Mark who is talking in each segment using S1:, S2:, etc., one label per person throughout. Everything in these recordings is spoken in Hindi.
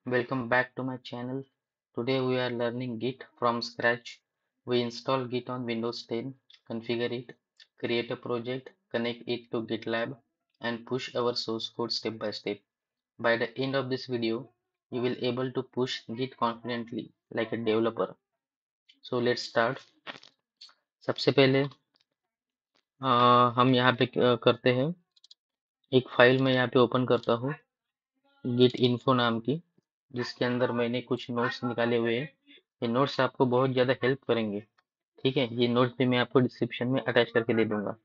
S1: Welcome back to my channel. Today we are learning Git from scratch. We install Git on Windows 10, configure it, create a project, connect it to GitLab, and push our source code step by step. By the end of this video, you will able to push Git confidently like a developer. So let's start. सबसे पहले हम यहाँ पे करते हैं एक फाइल मैं यहाँ पे ओपन करता हूँ गिट इन्फो नाम की, जिसके अंदर मैंने कुछ नोट्स निकाले हुए हैं। ये नोट्स आपको बहुत ज़्यादा हेल्प करेंगे। ठीक है, ये नोट्स भी मैं आपको डिस्क्रिप्शन में अटैच करके दे दूंगा।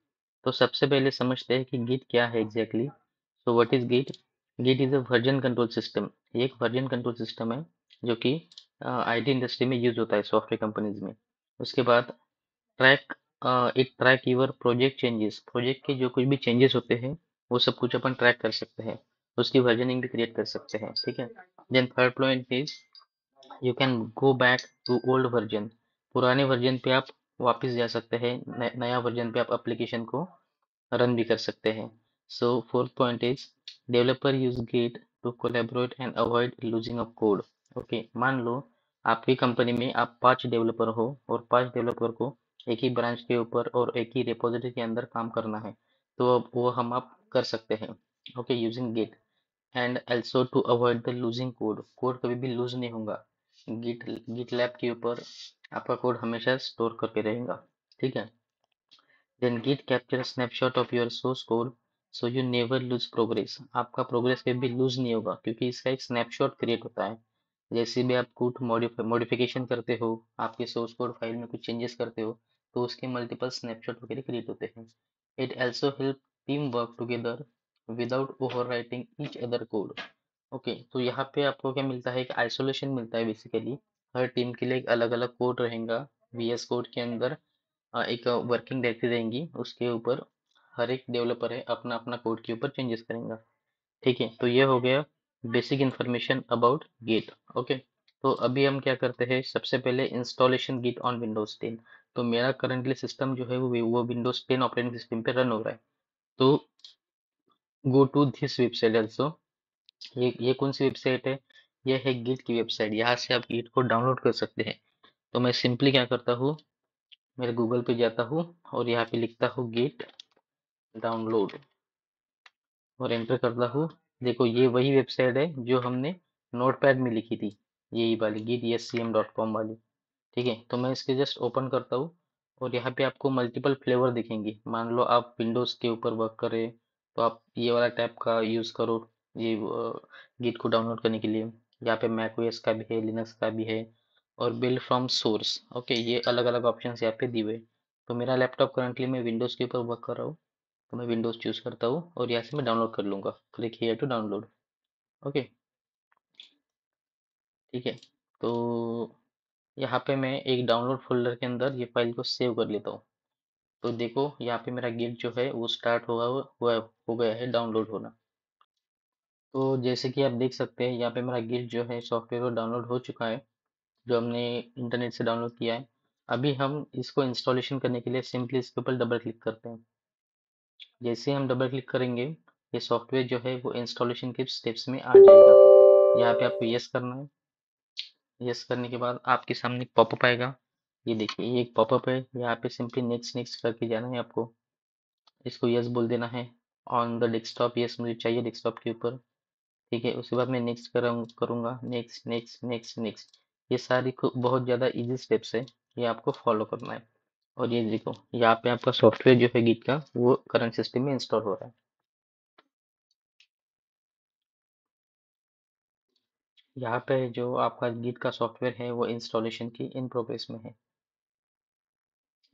S1: तो सबसे पहले समझते हैं कि गिट क्या है exactly. So what is Git? Git is a version control system. ये एक वर्जन कंट्रोल सिस्टम है जो कि आईटी इंडस्ट्री में यूज होता है, सॉफ्टवेयर कंपनीज में। उसके बाद track it track your project changes. Project के जो कुछ भी चेंजेस होते हैं वो सब कुछ अपन ट्रैक कर सकते हैं। उसकी वर्जनिंग भी क्रिएट कर सकते हैं। ठीक है। Then third point is you can go back to old version. पुराने वर्जन पे आप वापस जा सकते हैं। नया वर्जन पे आप एप्लीकेशन को रन भी कर सकते हैं। So fourth point is developer use Git to collaborate and avoid losing of code. Okay, मान लो आपकी कंपनी में आप 5 डेवलपर हो और 5 डेवलपर को एक ही ब्रांच के ऊपर और एक ही रिपोजिटरी के अंदर काम करना है, तो अब वो हम आप कर सकते हैं। Okay, using Git. And also to avoid the losing code. Code कभी भी लूज नहीं होगा। गिट गिट लैब के ऊपर आपका कोड हमेशा स्टोर करके रहेगा। ठीक है। Then Git capture snapshot of your source code so you never lose progress. आपका प्रोग्रेस कभी भी लूज नहीं होगा क्योंकि इसका एक स्नैपशॉट क्रिएट होता है। जैसे भी आप कुछ मॉडिफिकेशन करते हो, आपके सोर्स कोड फाइल में कुछ चेंजेस करते हो, तो उसके मल्टीपल स्नैपशॉट वगैरह क्रिएट होते हैं। It also help team work together without overwriting each other code. Okay, तो यहाँ पे आपको क्या मिलता है, एक आइसोलेशन मिलता है बेसिकली। हर टीम के लिए एक अलग अलग कोड रहेगा। वीएस कोड के अंदर एक वर्किंग डायरेक्टरी रहेंगी, उसके ऊपर हर एक डेवलपर है अपना अपना कोड के ऊपर चेंजेस करेंगे। ठीक है, तो ये हो गया basic information about Git. Okay, तो अभी हम क्या करते हैं, सबसे पहले इंस्टॉलेशन गिट ऑन विंडोज 10। तो मेरा करंटली सिस्टम जो है वो विंडोज 10 ऑपरेटिंग सिस्टम पे रन हो रहा है। तो go to this website also. ये कौन सी वेबसाइट है? ये है गिट की वेबसाइट। यहाँ से आप गिट को डाउनलोड कर सकते हैं। तो मैं सिंपली क्या करता हूँ, मेरे गूगल पे जाता हूँ और यहाँ पे लिखता हूँ गिट डाउनलोड और एंटर करता हूँ। देखो, ये वही वेबसाइट है जो हमने नोटपैड में लिखी थी, यही वाली gitscm.com वाली। ठीक है, तो मैं इसके जस्ट ओपन करता हूँ और यहाँ पे आपको मल्टीपल फ्लेवर दिखेंगे। मान लो आप विंडोज के ऊपर वर्क कर रहे हैं तो आप ये वाला टैब का यूज करो, ये गिट को डाउनलोड करने के लिए। यहाँ पे मैक ओएस का भी है, लिनक्स का भी है, और बिल्ड फ्रॉम सोर्स। ओके, ये अलग अलग ऑप्शन यहाँ पे दिए हुए हैं। तो मेरा लैपटॉप करंटली मैं विंडोज के ऊपर वर्क कर रहा हूँ, तो मैं विंडोज चूज करता हूँ और यहाँ से मैं डाउनलोड कर लूंगा। Click here to download. Okay, ठीक है। तो यहाँ पे मैं एक डाउनलोड फोल्डर के अंदर ये फाइल को सेव कर लेता हूँ। तो देखो, यहाँ पे मेरा गिट जो है वो स्टार्ट हुआ हो गया है डाउनलोड होना। तो जैसे कि आप देख सकते हैं, यहाँ पे मेरा गिट जो है सॉफ्टवेयर वो डाउनलोड हो चुका है, जो हमने इंटरनेट से डाउनलोड किया है। अभी हम इसको इंस्टॉलेशन करने के लिए सिंपली इसके ऊपर डबल क्लिक करते हैं। जैसे हम डबल क्लिक करेंगे, ये सॉफ्टवेयर जो है वो इंस्टॉलेशन के स्टेप्स में आ जाएगा। यहाँ पे आपको यस करना है। यस करने के बाद आपके सामने पॉपअप आएगा। ये देखिए, ये एक पॉपअप है। यहाँ पे सिंपली नेक्स्ट नेक्स्ट करके जाना है आपको। इसको यस बोल देना है। ऑन द डेस्कटॉप, यस मुझे चाहिए डेस्कटॉप के ऊपर। ठीक है, उसके बाद मैं नेक्स्ट करूँगा, नेक्स्ट नेक्स्ट नेक्स्ट नेक्स्ट। ये सारी बहुत ज़्यादा इजी स्टेप्स है, ये आपको फॉलो करना है। और ये देखो, यहाँ पे आपका सॉफ्टवेयर जो है गिट का वो करंट सिस्टम में इंस्टॉल हो रहा है। यहाँ पे जो आपका गिट का सॉफ्टवेयर है वो इंस्टॉलेशन की इन प्रोग्रेस में है।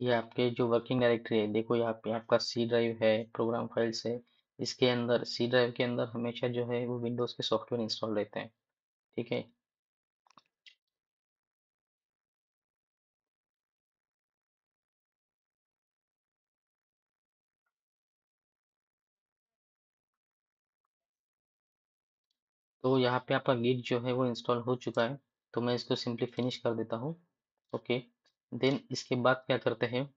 S1: ये आपके जो वर्किंग डायरेक्टरी है, देखो यहाँ पे आपका सी ड्राइव है, प्रोग्राम फाइल्स है। इसके अंदर सी ड्राइव के अंदर हमेशा जो है वो विंडोज के सॉफ्टवेयर इंस्टॉल रहते हैं। ठीक है। तो यहाँ पे आपका गिट जो है वो इंस्टॉल हो चुका है। तो मैं इसको सिंपली फिनिश कर देता हूँ। ओके, देन इसके बाद क्या करते हैं,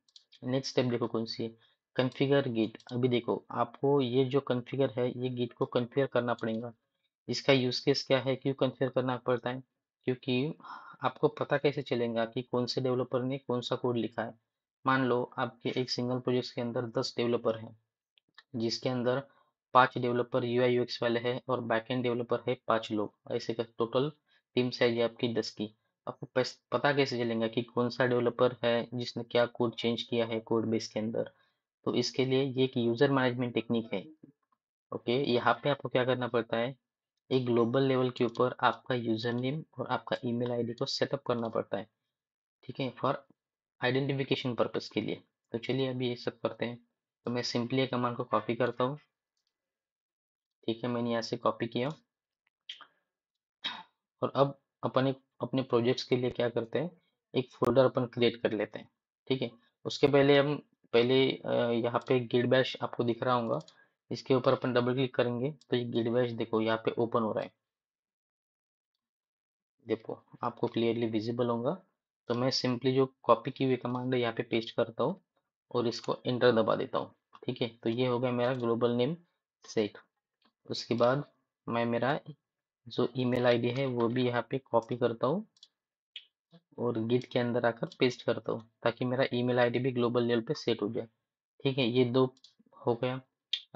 S1: नेक्स्ट स्टेप देखो कौन सी है, कॉन्फ़िगर गिट। अभी देखो, आपको ये जो कॉन्फ़िगर है ये गिट को कॉन्फ़िगर करना पड़ेगा। इसका यूज केस क्या है, क्यों कॉन्फ़िगर करना पड़ता है? क्योंकि आपको पता कैसे चलेगा कि कौन से डेवलपर ने कौन सा कोड लिखा है। मान लो आपके एक सिंगल प्रोजेक्ट के अंदर 10 डेवलपर हैं, जिसके अंदर 5 डेवलपर यूआई यूएक्स वाले हैं और बैकएंड डेवलपर है 5 लोग, ऐसे का टोटल टीम साइज है आपकी 10 की। आपको पता कैसे चलेगा कि कौन सा डेवलपर है जिसने क्या कोड चेंज किया है कोड बेस के अंदर? तो इसके लिए ये एक यूजर मैनेजमेंट टेक्निक है। ओके, यहाँ पे आपको क्या करना पड़ता है, एक ग्लोबल लेवल के ऊपर आपका यूजर नेम और आपका ईमेल आईडी को सेटअप करना पड़ता है, ठीक है, फॉर आइडेंटिफिकेशन पर्पस के लिए। तो चलिए अभी ये सब करते हैं। तो मैं सिंपली ये कमांड को कॉपी करता हूँ, ठीक है, मैंने यहाँ से कॉपी किया। और अब अपन एक अपने प्रोजेक्ट्स के लिए क्या करते हैं, एक फोल्डर अपन क्रिएट कर लेते हैं, ठीक है। उसके पहले हम पहले यहाँ पे गिट बैश आपको दिख रहा होगा, इसके ऊपर अपन डबल क्लिक करेंगे तो ये गिट बैश देखो यहाँ पे ओपन हो रहा है, देखो आपको क्लियरली विजिबल होगा। तो मैं सिंपली जो कॉपी की हुई कमांड है यहाँ पे पेस्ट करता हूँ और इसको एंटर दबा देता हूँ, ठीक है। तो ये हो गया मेरा ग्लोबल नेम सेट। उसके बाद मैं मेरा जो ईमेल आईडी है वो भी यहाँ पे कॉपी करता हूँ और गिट के अंदर आकर पेस्ट करता हूँ, ताकि मेरा ईमेल आईडी भी ग्लोबल लेवल पे सेट हो जाए, ठीक है। ये दो हो गया।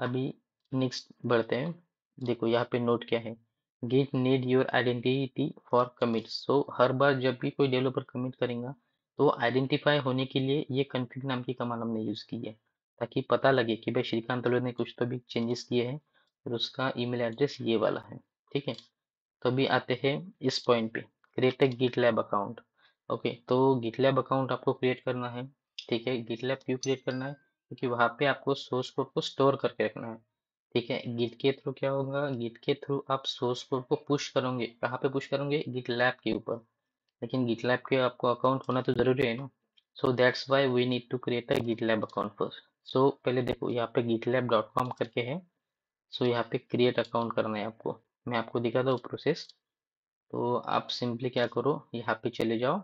S1: अभी नेक्स्ट बढ़ते हैं। देखो यहाँ पे नोट क्या है, Git need your identity for commit. So हर बार जब भी कोई डेवलपर कमिट करेगा तो आइडेंटिफाई होने के लिए ये config नाम की कमांड हमने यूज की है, ताकि पता लगे कि भाई श्रीकांत तलवे ने कुछ तो भी चेंजेस किए हैं और उसका ईमेल एड्रेस ये वाला है, ठीक है। तो अभी आते हैं इस पॉइंट पे, create a GitLab account. Okay, तो गिटलैब अकाउंट आपको क्रिएट करना है, ठीक है। गिटलैब क्यों क्रिएट करना है, क्योंकि वहां पे आपको सोर्स कोड को स्टोर करके रखना है, ठीक है। गिट के थ्रू क्या होगा, गिट के थ्रू आप सोर्स कोड को पुश करोगे, कहाँ पे पुश करोगे, गिटलैब के ऊपर। लेकिन गिटलैब के आपको अकाउंट होना तो जरूरी है ना। So that's why we need to create a GitLab account first. So पहले देखो यहाँ पे gitlab.com करके है। सो यहाँ पे क्रिएट अकाउंट करना है आपको, मैं आपको दिखाता हूँ प्रोसेस। तो आप सिंपली क्या करो, यहाँ पे चले जाओ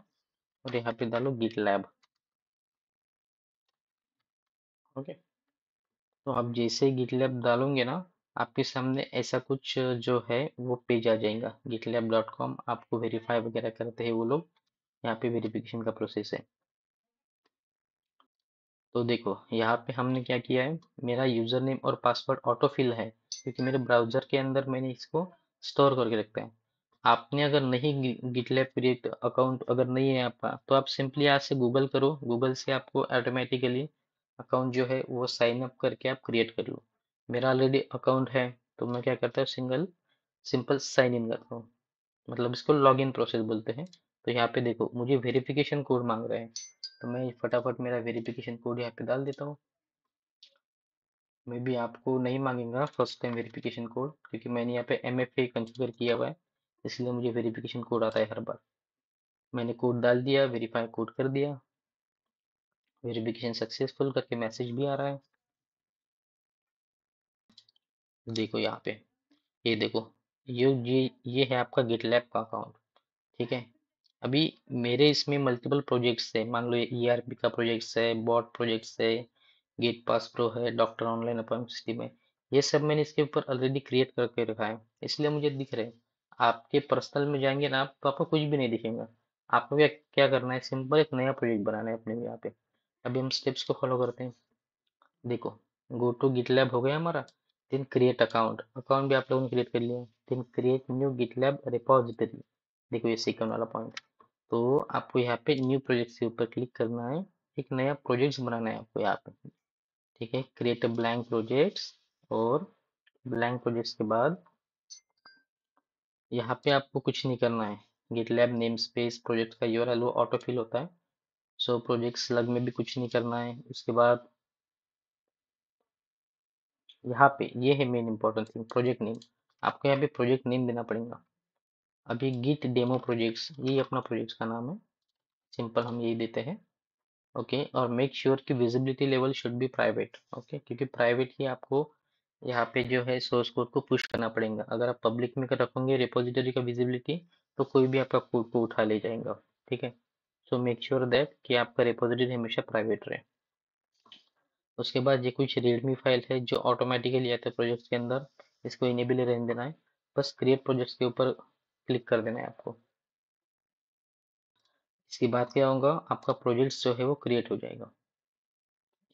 S1: और यहाँ पे डालो गिट लैब। ओके, तो आप जैसे ही गिट लैब डालोगे ना, आपके सामने ऐसा कुछ जो है वो पेज आ जाएगा, gitlab.com। आपको वेरीफाई वगैरह करते हैं वो लोग, यहाँ पे वेरिफिकेशन का प्रोसेस है। तो देखो यहाँ पे हमने क्या किया है, मेरा यूजर नेम और पासवर्ड ऑटो फिल है, क्योंकि मेरे ब्राउजर के अंदर मैंने इसको स्टोर करके रखता है। आपने अगर नहीं गिटलैब क्रिएट अकाउंट अगर नहीं है आपका, तो आप सिंपली यहाँ से गूगल करो, गूगल से आपको ऑटोमेटिकली अकाउंट जो है वो साइन अप करके आप क्रिएट कर लो। मेरा ऑलरेडी अकाउंट है, तो मैं क्या करता हूँ, सिंपल साइन इन करता हूँ, मतलब इसको लॉगिन प्रोसेस बोलते हैं। तो यहाँ पे देखो मुझे वेरिफिकेशन कोड मांग रहे हैं, तो मैं फटाफट मेरा वेरिफिकेशन कोड यहाँ पे डाल देता हूँ। मे बी आपको नहीं मांगेगा फर्स्ट टाइम वेरिफिकेशन कोड, क्योंकि मैंने यहाँ पे MFA कॉन्फ़िगर किया हुआ है, इसलिए मुझे वेरिफिकेशन कोड आता है हर बार। मैंने कोड डाल दिया, वेरीफाई कोड कर दिया, वेरिफिकेशन सक्सेसफुल करके मैसेज भी आ रहा है। देखो यहाँ पे, ये देखो, ये है आपका गिटलैब का अकाउंट, ठीक है। अभी मेरे इसमें मल्टीपल प्रोजेक्ट्स है, मान लो ये ERP का प्रोजेक्ट्स है, बॉट प्रोजेक्ट्स है, गेट पास प्रो है, डॉक्टर ऑनलाइन अपॉइंटमेंट सिस्टम है। ये सब मैंने इसके ऊपर ऑलरेडी क्रिएट करके रखा है, इसलिए मुझे दिख रहे हैं। आपके पर्सनल में जाएंगे ना आप, तो आपको कुछ भी नहीं दिखेगा। आपको क्या क्या करना है, सिंपल एक नया प्रोजेक्ट बनाना है अपने यहाँ पे। अभी हम स्टेप्स को फॉलो करते हैं। देखो, गो टू गिटलैब हो गया हमारा, देन क्रिएट अकाउंट, अकाउंट भी आप लोगों ने क्रिएट कर लिया, then create new GitLab repository. देखो ये सेकंड वाला पॉइंट। तो आपको यहाँ पे न्यू प्रोजेक्ट के ऊपर क्लिक करना है, एक नया प्रोजेक्ट बनाना है आपको यहाँ पे, ठीक है। क्रिएट अ ब्लैंक प्रोजेक्ट्स, और ब्लैंक प्रोजेक्ट्स के बाद यहाँ पे आपको कुछ नहीं करना है। गिटलैब नेम स्पेस प्रोजेक्ट का यूआरएल वो ऑटो फिल होता है। सो प्रोजेक्ट स्लग में भी कुछ नहीं करना है। उसके बाद यहाँ पे ये है main important thing, project name. आपको यहाँ पे प्रोजेक्ट नेम देना पड़ेगा। अभी गिट डेमो प्रोजेक्ट्स, ये अपना प्रोजेक्ट का नाम है, सिंपल हम यही देते हैं। ओके, और मेक श्योर कि visibility level should be private. Okay, क्योंकि प्राइवेट ही आपको यहाँ पे जो है सोर्स कोड को पुश करना पड़ेगा। अगर आप पब्लिक में कर रखोगे रिपोजिटरी का विजिबिलिटी, तो कोई भी आपका कोड को उठा ले जाएगा, ठीक है। सो मेक श्योर दैट कि आपका रिपोजिटरी हमेशा प्राइवेट रहे। उसके बाद ये कुछ रीडमी फाइल है जो ऑटोमेटिकली आता है प्रोजेक्ट के अंदर, इसको इनेबल रहने देना है। बस क्रिएट प्रोजेक्ट्स के ऊपर क्लिक कर देना है आपको। इसके बाद क्या होगा, आपका प्रोजेक्ट जो है वो क्रिएट हो जाएगा।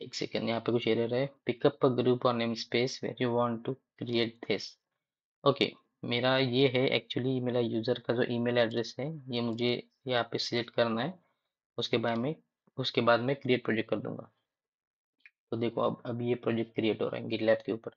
S1: एक सेकेंड, यहाँ पे कुछ एरर है। Pick up a group or namespace where you want to create this. Okay, मेरा ये है एक्चुअली, मेरा यूजर का जो ईमेल एड्रेस है ये मुझे यहाँ पे सिलेक्ट करना है। उसके बाद में क्रिएट प्रोजेक्ट कर दूंगा। तो देखो अब ये प्रोजेक्ट क्रिएट हो रहा है गिटलैब के ऊपर।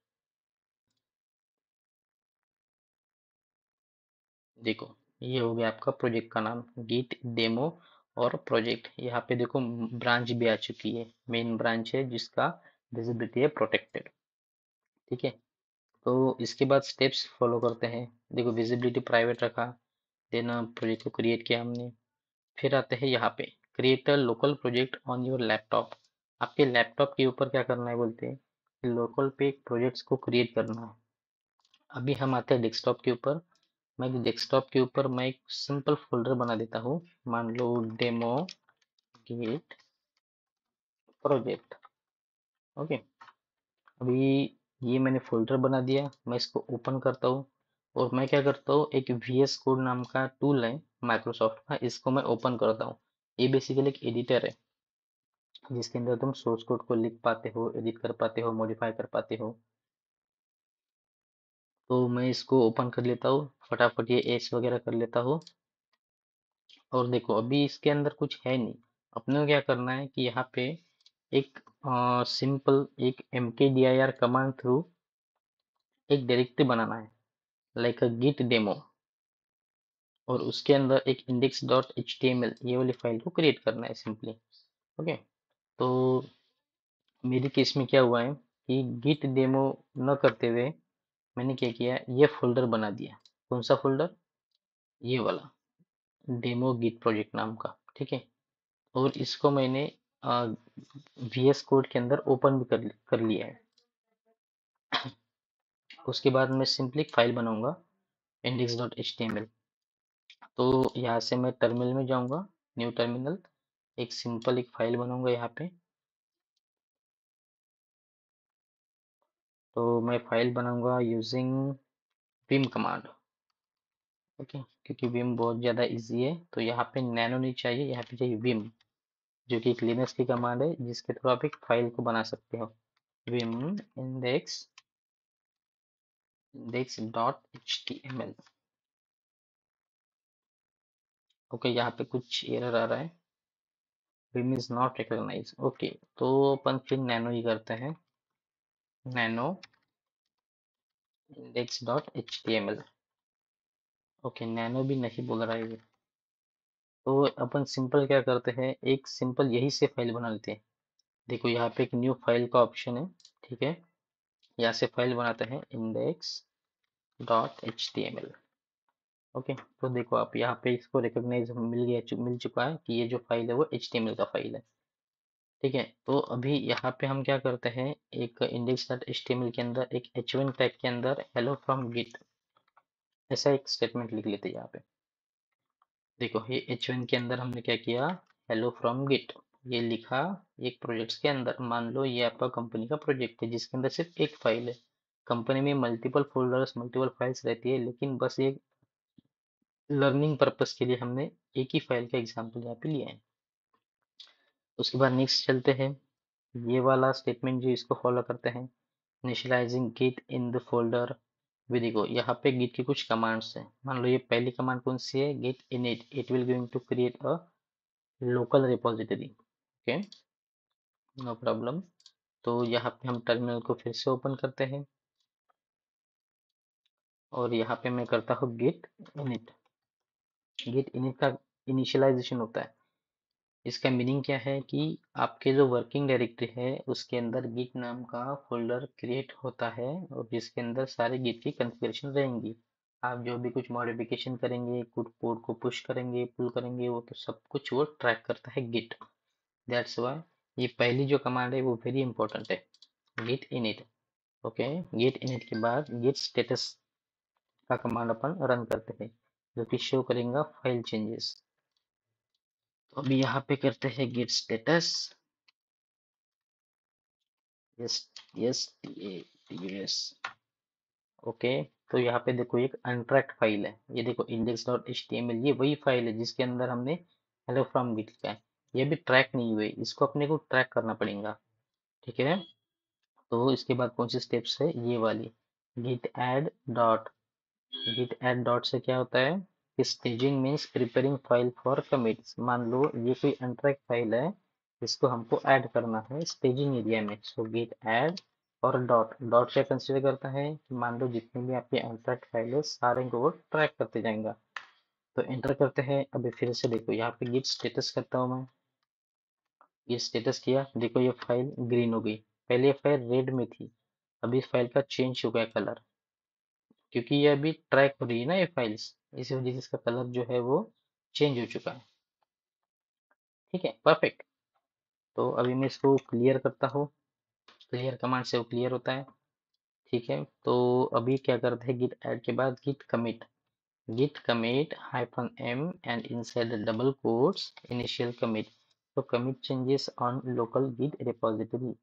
S1: देखो, ये हो गया आपका प्रोजेक्ट का नाम, गिट डेमो और प्रोजेक्ट। यहाँ पे देखो ब्रांच भी आ चुकी है, मेन ब्रांच है जिसका विजिबिलिटी है प्रोटेक्टेड। ठीक है, तो इसके बाद स्टेप्स फॉलो करते हैं। देखो विजिबिलिटी प्राइवेट रखा, देन प्रोजेक्ट को क्रिएट किया हमने। फिर आते हैं यहाँ पे create a local project on your laptop. आपके लैपटॉप के ऊपर क्या करना है बोलते हैं, लोकल पे प्रोजेक्ट्स को क्रिएट करना है। अभी हम आते हैं डेस्कटॉप के ऊपर। मैं डेस्कटॉप के ऊपर मैं एक सिंपल फोल्डर बना देता हूँ, मान लो डेमो गिट प्रोजेक्ट। ओके, अभी ये मैंने फोल्डर बना दिया, मैं इसको ओपन करता हूँ। और मैं क्या करता हूँ, एक VS कोड नाम का टूल है माइक्रोसॉफ्ट का, इसको मैं ओपन करता हूँ। ये बेसिकली एक एडिटर है जिसके अंदर तुम सोर्स कोड को लिख पाते हो, एडिट कर पाते हो, मॉडिफाई कर पाते हो। तो मैं इसको ओपन कर लेता हूँ, फटाफट ये एच वगैरह कर लेता हूँ। और देखो अभी इसके अंदर कुछ है नहीं। अपने को क्या करना है कि यहाँ पे एक सिंपल एक mkdir कमांड थ्रू एक डायरेक्टरी बनाना है, लाइक अ गिट डेमो। और उसके अंदर एक index.html ये वाली फाइल को क्रिएट करना है सिंपली। ओके, तो मेरी केस में क्या हुआ है कि गिट डेमो न करते हुए मैंने क्या किया, ये फोल्डर बना दिया। कौन सा फोल्डर, ये वाला, डेमो गिट प्रोजेक्ट नाम का। ठीक है, और इसको मैंने VS कोड के अंदर ओपन भी कर लिया है। उसके बाद मैं सिंपली एक फाइल बनाऊंगा index.html। तो यहाँ से मैं टर्मिनल में जाऊंगा, न्यू टर्मिनल, एक सिंपल एक फाइल बनाऊंगा यहाँ पे। तो मैं फाइल बनाऊंगा यूजिंग विम कमांड। ओके, क्योंकि विम बहुत ज़्यादा इजी है, तो यहाँ पे नैनो नहीं चाहिए, यहाँ पे चाहिए विम, जो कि एक लिनक्स की कमांड है जिसके थ्रू आप एक फाइल को बना सकते हो। Vim index.html। ओके, यहाँ पे कुछ एरर आ रहा है, vim is not recognize. Okay, तो अपन फिर नैनो ही करते हैं, नैनो index.html। ओके, नैनो भी नहीं बोल रहा है ये। तो अपन सिंपल क्या करते हैं, एक सिंपल यही से फाइल बना लेते हैं। देखो यहाँ पे एक न्यू फाइल का ऑप्शन है। ठीक है, यहाँ से फाइल बनाते हैं index.html। ओके, तो देखो आप यहाँ पे इसको रिकॉग्नाइज मिल चुका है कि ये जो फाइल है वो HTML का फाइल है। ठीक है, तो अभी यहाँ पे हम क्या करते हैं, एक index.html के अंदर एक h1 टैग के अंदर हेलो फ्रॉम गिट ऐसा एक स्टेटमेंट लिख लेते हैं यहाँ पे। देखो ये H1 के अंदर हमने क्या किया, हेलो फ्रॉम गिट ये लिखा। एक प्रोजेक्ट्स के अंदर मान लो ये आपका कंपनी का प्रोजेक्ट है जिसके अंदर सिर्फ एक फाइल है। कंपनी में मल्टीपल फोल्डर्स मल्टीपल फाइल्स रहती है, लेकिन बस एक लर्निंग पर्पस के लिए हमने एक ही फाइल का एग्जांपल यहाँ पे लिया है। उसके बाद नेक्स्ट चलते हैं, ये वाला स्टेटमेंट जो इसको फॉलो करते हैं, initialising Git in the folder. भी देखो यहाँ पे गिट की कुछ कमांड्स हैं। मान लो ये पहली कमांड कौन सी है, Git init, it will going to create a local repository. Okay, no problem. तो यहाँ पे हम टर्मिनल को फिर से ओपन करते हैं और यहाँ पे मैं करता हूँ गिट init। गिट init का इनिशियलाइजेशन होता है। इसका मीनिंग क्या है कि आपके जो वर्किंग डायरेक्टरी है उसके अंदर गिट नाम का फोल्डर क्रिएट होता है और जिसके अंदर सारे गिट की कॉन्फ़िगरेशन रहेंगी। आप जो भी कुछ मॉडिफिकेशन करेंगे, कुछ कोड को पुश करेंगे, पुल करेंगे, वो तो सब कुछ वो ट्रैक करता है गिट। दैट्स वाई ये पहली जो कमांड है वो वेरी इंपॉर्टेंट है, Git init। Okay, Git init के बाद गिट स्टेटस का कमांड अपन रन करते हैं, जो कि शो करेगा फाइल चेंजेस। तो अभी यहाँ पे करते हैं Git status, yes yes TS. Okay, तो यहाँ पे देखो एक अनट्रैक्ड फाइल है, ये देखो index.html, ये वही फाइल है जिसके अंदर हमने हेलो फ्रॉम गिट लिखा है। ये भी ट्रैक नहीं हुई, इसको अपने को ट्रैक करना पड़ेगा। ठीक है, तो इसके बाद कौन सी स्टेप्स है, ये वाली git add dot. git add dot से क्या होता है कि staging means preparing file for commits. मान लो ये कोई अनट्रैक्ड फाइल है, इसको हमको ऐड करना है स्टेजिंग एरिया में, सो git add। और डॉट, डॉट क्या कंसीडर करता है कि मान लो जितनी भी आपकी अनट्रैक्ड फाइल है सारे को वो ट्रैक करते जाएगा। तो एंटर करते हैं। अभी फिर से देखो यहाँ पे गिट स्टेटस करता हूँ मैं, ये स्टेटस किया, देखो ये फाइल ग्रीन हो गई। पहले ये फाइल रेड में थी, अभी इस फाइल का चेंज हो गया कलर, क्योंकि ये अभी ट्रैक हो रही है ना ये फाइल्स, इसी वजह से इसका कलर जो है वो चेंज हो चुका है। ठीक है, परफेक्ट। तो अभी मैं इसको क्लियर करता हूँ, क्लियर कमांड से वो क्लियर होता है। ठीक है, तो अभी क्या करते हैं, गिट ऐड के बाद Git commit hyphen M and inside the double quotes initial commit. तो commit changes on local Git repository.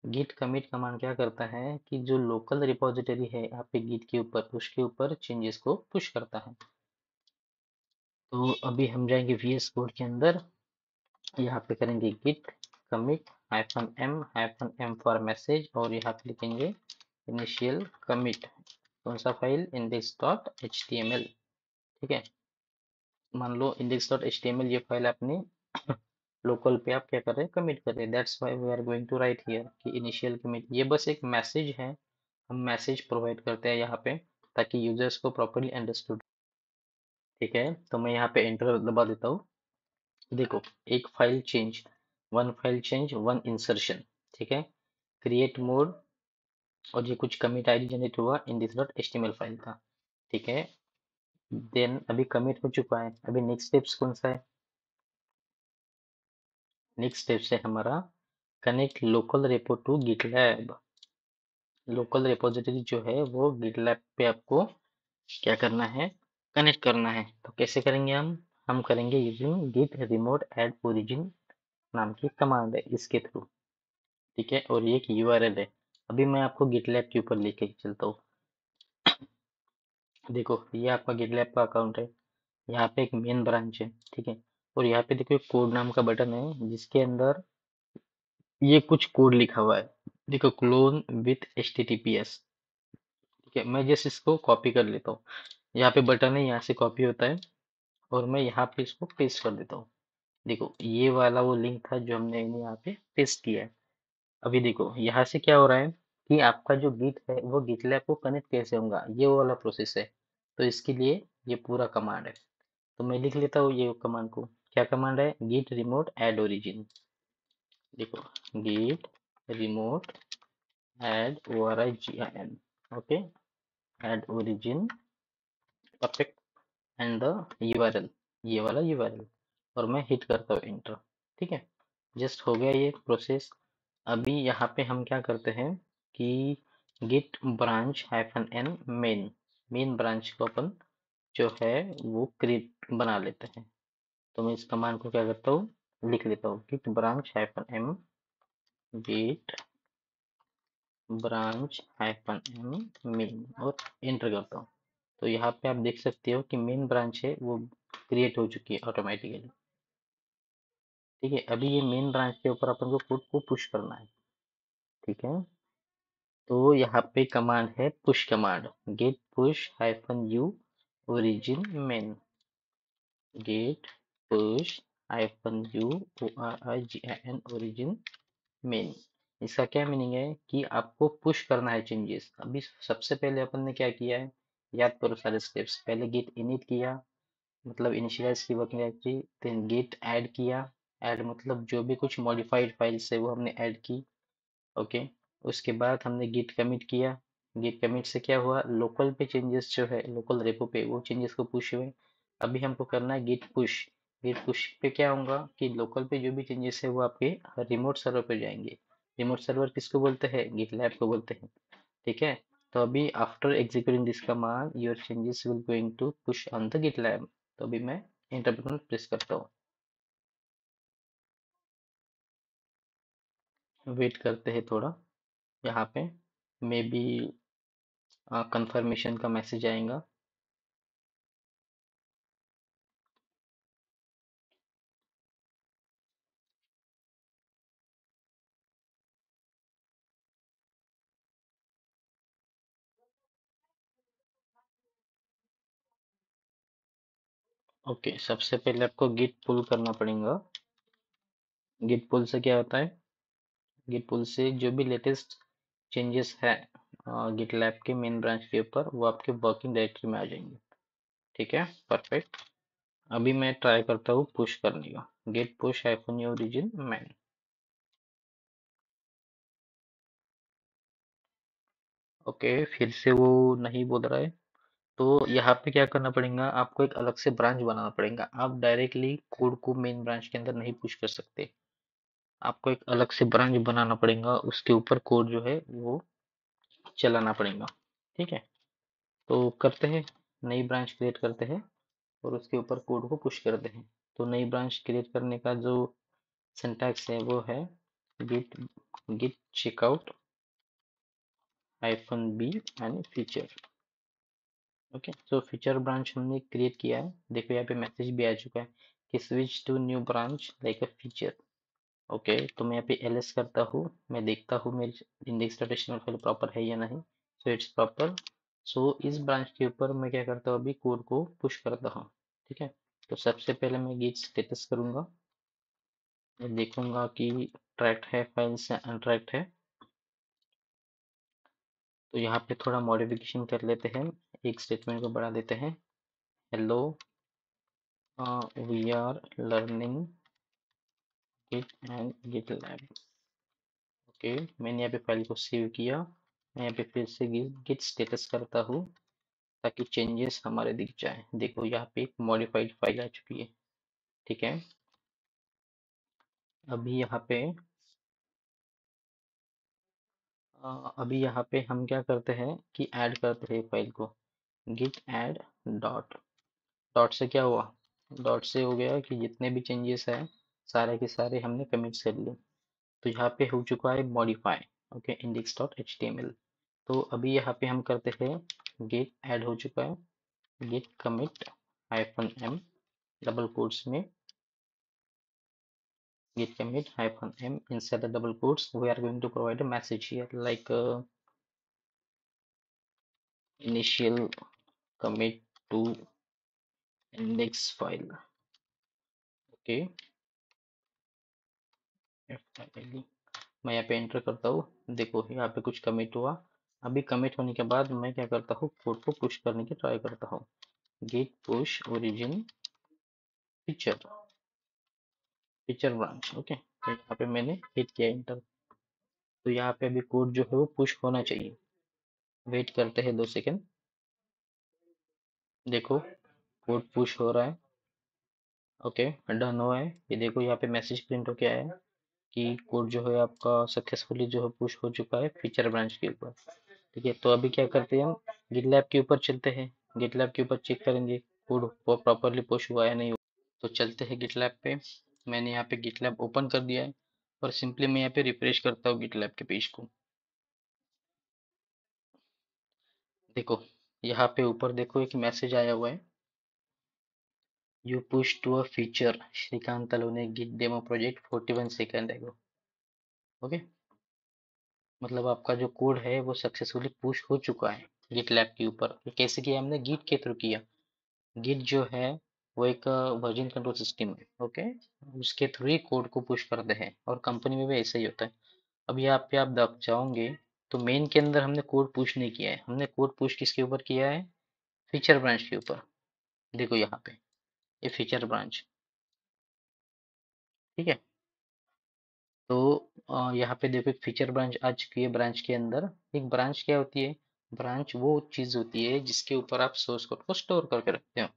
S1: Git commit command क्या करता है कि जो लोकल रिपोजिटरी है आपके गिट के ऊपर, उसके ऊपर चेंजेस को पुश करता है। तो अभी हम जाएंगे VS कोड के अंदर, यहाँ पे करेंगे Git commit hyphen M for message, और यहाँ पे लिखेंगे इनिशियल कमिट। कौन सा फाइल, index.html। ठीक है, मान लो index.html ये फाइल आपने लोकल पे आप क्या कर रहे हैं, कमिट कर रहे हैं। That's why we are going to write here कि इनिशियल कमिट। ये बस एक मैसेज है, हम मैसेज प्रोवाइड करते हैं यहाँ पे ताकि यूजर्स को प्रॉपरली अंडरस्टूड। ठीक है, तो मैं यहाँ पे एंटर दबा देता हूँ। देखो, एक फाइल चेंज वन इंसर्शन। ठीक है, क्रिएट मोड, और ये कुछ कमिट आईडी जनरेट हुआ index.html फाइल था। ठीक है, देन अभी कमिट हो चुका है। अभी नेक्स्ट स्टेप्स कौन सा है, नेक्स्ट स्टेप्स है हमारा connect local repo to GitLab. Local repository जो है वो गिटलैब पे आपको क्या करना है, कनेक्ट करना है। तो कैसे करेंगे हम करेंगे using Git remote add origin नाम की कमांड है, इसके थ्रू। ठीक है, और ये एक यूआरएल है। अभी मैं आपको गिटलैब के ऊपर लेके चलता हूँ। देखो, ये आपका गिटलैब का अकाउंट है, यहाँ पे एक मेन ब्रांच है। ठीक है, और यहाँ पे देखो एक कोड नाम का बटन है जिसके अंदर ये कुछ कोड लिखा हुआ है। देखो, क्लोन विथ HTTPS। ठीक है, मैं जस्ट इसको कॉपी कर लेता हूँ। यहाँ पे बटन है, यहाँ से कॉपी होता है, और मैं यहाँ पे इसको पेस्ट कर देता हूँ। देखो, ये वाला वो लिंक था जो हमने यहाँ पे पेस्ट किया है। अभी देखो यहाँ से क्या हो रहा है कि आपका जो गिट है वो गिटलैब को कनेक्ट कैसे होगा, ये वो वाला प्रोसेस है। तो इसके लिए ये पूरा कमांड है, तो मैं लिख लेता हूँ ये कमांड को। क्या कमांड है, गिट रिमोट एड ओरिजिन। देखो, Git remote add ORIGIN, okay, add origin, perfect, and the URL, ये वाला यूआरएल, और मैं हिट करता हूँ एंटर। ठीक है, जस्ट हो गया ये प्रोसेस। अभी यहाँ पे हम क्या करते हैं कि Git branch hyphen N main, main branch को अपन जो है वो क्रिएट बना लेते हैं। तो मैं इस कमांड को क्या करता हूँ, लिख लेता हूँ Git branch hyphen M, Git branch hyphen M main, और एंटर करता हूँ। तो यहाँ पे आप देख सकते हो कि मेन ब्रांच है वो क्रिएट हो चुकी है ऑटोमेटिकली। ठीक है, अभी ये मेन ब्रांच के ऊपर अपन को कोड को पुश करना है। ठीक है, तो यहाँ पे कमांड है push command, Git push hyphen U origin main, Git push hyphen U ORIGIN origin main. इसका क्या मीनिंग है कि आपको पुश करना है चेंजेस। अभी सबसे पहले अपन ने क्या किया है, याद करो सारे स्टेप्स। पहले गेट इनिट किया, मतलब इनिशियलाइज की working directory, then Git add किया, ऐड मतलब जो भी कुछ मॉडिफाइड फाइल्स है वो हमने ऐड की। ओके, उसके बाद हमने गिट कमिट किया। गिट कमिट से क्या हुआ, लोकल पे चेंजेस जो है लोकल रेपो पे वो चेंजेस को पुश हुए। अभी हमको करना है गिट पुश। गिट पुश पे क्या होगा कि लोकल पे जो भी चेंजेस है वो आपके रिमोट सर्वर पे जाएंगे। रिमोट सर्वर किसको बोलते हैं, गिट लैब को बोलते हैं। ठीक है, तो अभी after executing this command your changes will going to push on the GitLab. तो अभी मैं एंटर बटन प्रेस करता हूँ, वेट करते हैं थोड़ा। यहाँ पे मे बी कंफर्मेशन का मैसेज आएगा। ओके, सबसे पहले आपको गिट पुल करना पड़ेगा। गिट पुल से क्या होता है? गिट पुल से जो भी लेटेस्ट चेंजेस है गिट लैब के मेन ब्रांच के ऊपर, वो आपके वर्किंग डायरेक्टरी में आ जाएंगे। ठीक है, परफेक्ट। अभी मैं ट्राई करता हूँ पुश करने का। Git push hyphen origin main. Okay, फिर से वो नहीं बोल रहा है। तो यहाँ पे क्या करना पड़ेगा, आपको एक अलग से ब्रांच बनाना पड़ेगा। आप डायरेक्टली कोड को मेन ब्रांच के अंदर नहीं पुश कर सकते। आपको एक अलग से ब्रांच बनाना पड़ेगा, उसके ऊपर कोड जो है वो चलाना पड़ेगा। ठीक है, तो करते हैं, नई ब्रांच क्रिएट करते हैं और उसके ऊपर कोड को पुश करते हैं। तो नई ब्रांच क्रिएट करने का जो सिंटैक्स है वो है git git checkout -b and feature. Okay, तो फीचर ब्रांच हमने क्रिएट किया है। देखो यहाँ पे मैसेज भी आ चुका है कि switch to new branch like a feature. Okay, तो मैं यहाँ पे ls करता हूँ, मैं देखता हूँ मेरी index dot HTML file proper है या नहीं। So it's proper. सो इस ब्रांच के ऊपर मैं क्या करता हूँ, अभी कोड को पुश करता हूँ। ठीक है, तो सबसे पहले मैं git स्टेटस करूंगा। मैं देखूंगा कि ट्रैक्ड है फाइल से अनट्रैक्ड है। तो यहाँ पे थोड़ा मॉडिफिकेशन कर लेते हैं, एक स्टेटमेंट को बढ़ा देते हैं। Hello, we are learning Git and GitLab. Okay, मैंने यहाँ पे फाइल को सेव किया। मैं यहाँ पे फिर से गिट स्टेटस करता हूँ ताकि चेंजेस हमारे दिख जाए। देखो यहाँ पे एक मॉडिफाइड फाइल आ चुकी है। ठीक है, अभी यहाँ पे अभी यहाँ पे हम क्या करते हैं कि ऐड करते हैं फाइल को। Git add dot. डॉट से क्या हुआ, डॉट से हो गया कि जितने भी चेंजेस हैं सारे के सारे हमने कमिट कर लिए। तो यहाँ पे हो चुका है modify. Okay, index dot H T M L. तो अभी यहाँ पे हम करते हैं गेट ऐड हो चुका है, Git commit -m double quotes में, git commit -m inside the double quotes we are going to provide a message here like initial commit to index file. Okay, FILE मैं यहाँ पे एंटर करता हूँ। देखो यहाँ पे कुछ कमिट हुआ। अभी कमिट होने के बाद मैं क्या करता हूँ, कोड को पुश करने की ट्राई करता हूँ। git push origin feature, feature branch. Okay, तो यहाँ पे मैंने हिट किया इंटर। तो यहाँ पे अभी कोड जो है वो पुश होना चाहिए। वेट करते हैं 2 सेकेंड। देखो कोड पुश हो रहा है। ओके, डन हुआ है। ये देखो यहाँ पे मैसेज प्रिंट हो गया है कि कोड जो है आपका सक्सेसफुली जो है पुश हो चुका है फीचर ब्रांच के ऊपर। ठीक है, तो अभी क्या करते हैं, हम गिटलैब के ऊपर चलते हैं। गिटलैब के ऊपर चेक करेंगे कोड प्रॉपरली पुश हुआ है नहीं हुआ। तो चलते हैं गिटलैब पे। मैंने यहाँ पे गिटलैब ओपन कर दिया है और सिंपली मैं यहाँ पे रिफ्रेश करता हूँ गिटलैब के पेज को। देखो यहाँ पे ऊपर देखो एक मैसेज आया हुआ है, you push to a feature Shrikant Talone Git demo project 41 second ago. Okay, मतलब आपका जो कोड है वो सक्सेसफुली पुश हो चुका है गिट लैब के ऊपर। ये कैसे किया हमने, गिट के थ्रू किया। गिट जो है वो एक वर्जन कंट्रोल सिस्टम है। ओके, उसके थ्रू ही कोड को पुश करते हैं और कंपनी में भी ऐसा ही होता है। अब यहाँ पे आप दब जाओगे तो मेन के अंदर हमने कोड पुश नहीं किया है। हमने कोड पुश किसके ऊपर किया है, फीचर ब्रांच के ऊपर। देखो यहाँ पे ये फीचर ब्रांच। ठीक है, तो यहाँ पे देखो एक फीचर ब्रांच आ चुकी है। ब्रांच के अंदर एक ब्रांच क्या होती है, ब्रांच वो चीज होती है जिसके ऊपर आप सोर्स कोड को स्टोर करके रखते हो।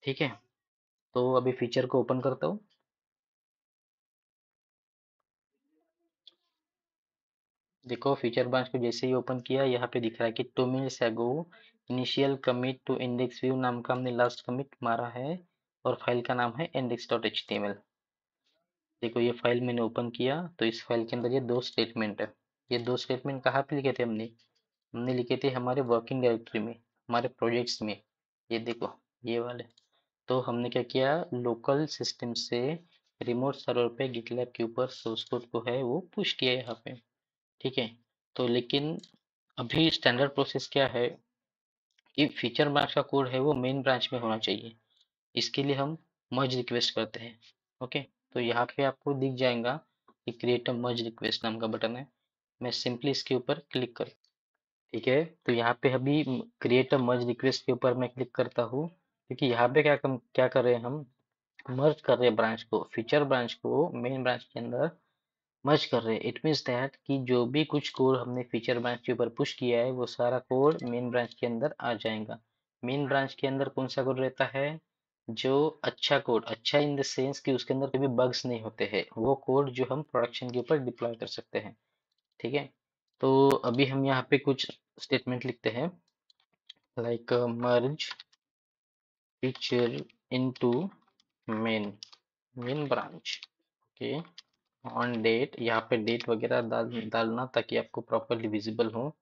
S1: ठीक है, तो अभी फीचर को ओपन करता हूँ। देखो फीचर ब्रांच को जैसे ही ओपन किया, यहाँ पे दिख रहा है कि 2 minutes ago initial commit to index view नाम का हमने लास्ट कमिट मारा है और फाइल का नाम है index dot H T M L. देखो ये फाइल मैंने ओपन किया तो इस फाइल के अंदर ये 2 स्टेटमेंट है। ये 2 स्टेटमेंट कहाँ पे लिखे थे हमने, हमने लिखे थे हमारे वर्किंग डायरेक्टरी में, हमारे प्रोजेक्ट्स में। ये देखो, ये वाले। तो हमने क्या किया, लोकल सिस्टम से रिमोट सर्वर पे गिटलैब के ऊपर सोर्स कोड को है वो पुश किया यहाँ पे। ठीक है। तो लेकिन अभी स्टैंडर्ड प्रोसेस क्या है कि फीचर ब्रांच का कोड है वो मेन ब्रांच में होना चाहिए। इसके लिए हम मर्ज रिक्वेस्ट करते हैं। ओके। तो यहाँ पे आपको दिख जाएगा कि क्रिएट अ मर्ज रिक्वेस्ट नाम का बटन है। मैं सिंपली इसके ऊपर क्लिक कर, ठीक है। तो यहाँ पे अभी क्रिएट अ मर्ज रिक्वेस्ट के ऊपर मैं क्लिक करता हूँ, क्योंकि यहाँ पे क्या कर रहे हैं, हम मर्ज कर रहे हैं ब्रांच को, फीचर ब्रांच को मेन ब्रांच के अंदर मर्ज कर रहे हैं। इट मीन्स दैट कि जो भी कुछ कोड हमने फीचर ब्रांच के ऊपर पुश किया है वो सारा कोड मेन ब्रांच के अंदर आ जाएगा। मेन ब्रांच के अंदर कौन सा कोड रहता है, जो अच्छा कोड, अच्छा इन द सेंस कि उसके अंदर कोई भी बग्स नहीं होते हैं, वो कोड जो हम प्रोडक्शन के ऊपर डिप्लॉय कर सकते हैं। ठीक है। तो अभी हम यहाँ पे कुछ स्टेटमेंट लिखते हैं, like merge feature into main main branch. Okay. On date, यहाँ पे डेट वगैरह डालना ताकि आपको प्रॉपरली विजिबल हो।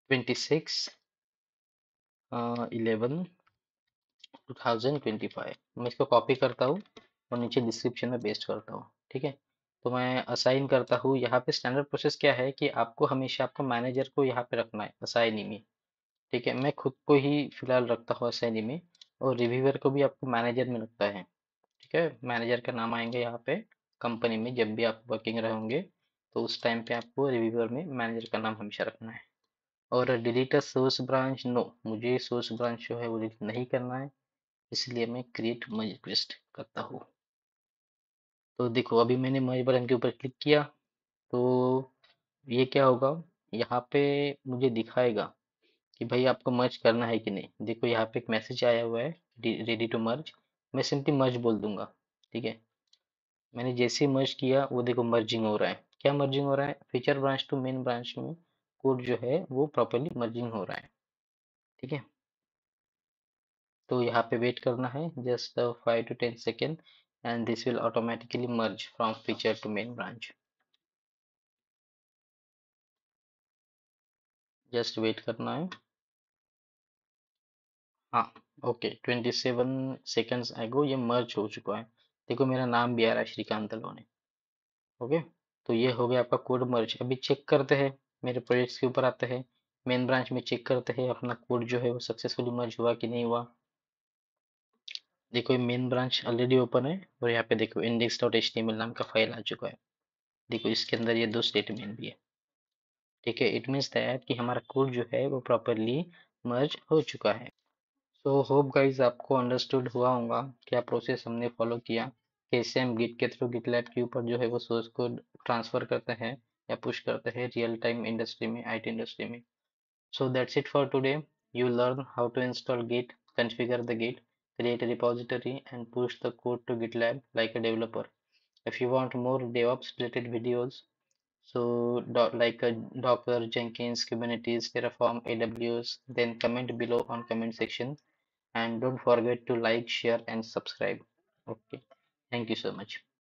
S1: 26/11/2025। मैं इसको कॉपी करता हूँ और नीचे डिस्क्रिप्शन में पेस्ट करता हूँ। ठीक है। तो मैं असाइन करता हूँ। यहाँ पे स्टैंडर्ड प्रोसेस क्या है कि आपको हमेशा आपको मैनेजर को यहाँ पे रखना है असाइनी में। ठीक है। मैं खुद को ही फिलहाल रखता हूँ असाइनी में, और रिव्यूअर को भी आपको मैनेजर में रखता है। ठीक है। मैनेजर का नाम आएंगे यहाँ पे कंपनी में, जब भी आप वर्किंग रहेंगे तो उस टाइम पे आपको रिव्यूअर में मैनेजर का नाम हमेशा रखना है। और delete a source branch, no, मुझे सोर्स ब्रांच जो है वो डिलीट नहीं करना है, इसलिए मैं क्रिएट मर्ज रिक्वेस्ट करता हूँ। तो देखो, अभी मैंने मर्ज बटन के ऊपर क्लिक किया, तो ये क्या होगा, यहाँ पे मुझे दिखाएगा कि भाई आपको मर्ज करना है कि नहीं। देखो यहाँ पे एक मैसेज आया हुआ है, रेडी टू मर्ज। मैं सिंपली मर्ज बोल दूंगा। ठीक है। मैंने जैसे ही मर्ज किया वो देखो मर्जिंग हो रहा है। क्या मर्जिंग हो रहा है, feature branch to main branch में कोड जो है वो प्रॉपरली मर्जिंग हो रहा है। ठीक है। तो यहाँ पे वेट करना है just 5 to 10 second, and this will automatically merge from feature to main branch. Just wait करना है। हाँ। ओके, 27 सेकेंड्स एगो ये मर्ज हो चुका है। देखो मेरा नाम भी आ रहा है, श्रीकांत अलोने। ओके। तो ये हो गया आपका कोड मर्ज। अभी चेक करते हैं, मेरे प्रोजेक्ट्स के ऊपर आते हैं, मेन ब्रांच में चेक करते हैं अपना कोड जो है वो सक्सेसफुली मर्ज हुआ कि नहीं हुआ। देखो ये मेन ब्रांच ऑलरेडी ओपन है, और यहाँ पे देखो index.html नाम का फाइल आ चुका है। देखो इसके अंदर ये दो स्टेटमेंट भी है। ठीक है। इट मीन्स दैट कि हमारा कोड जो है वो प्रॉपरली मर्ज हो चुका है। सो होप गाइज आपको अंडरस्टूड हुआ होगा क्या प्रोसेस हमने फॉलो किया, कैसे हम गिट के थ्रू गिटलैब के ऊपर जो है वो सोर्स कोड ट्रांसफर करते हैं या पुश करते हैं रियल टाइम इंडस्ट्री में, आईटी इंडस्ट्री में। So that's it for today. You learn how to install Git, configure the Git, create a repository, and push the code to GitLab like a developer. If you want more DevOps related videos, so like Docker, Jenkins, Kubernetes, Terraform, AWS, then comment below on comment section, and don't forget to like, share, and subscribe. Okay. Thank you so much.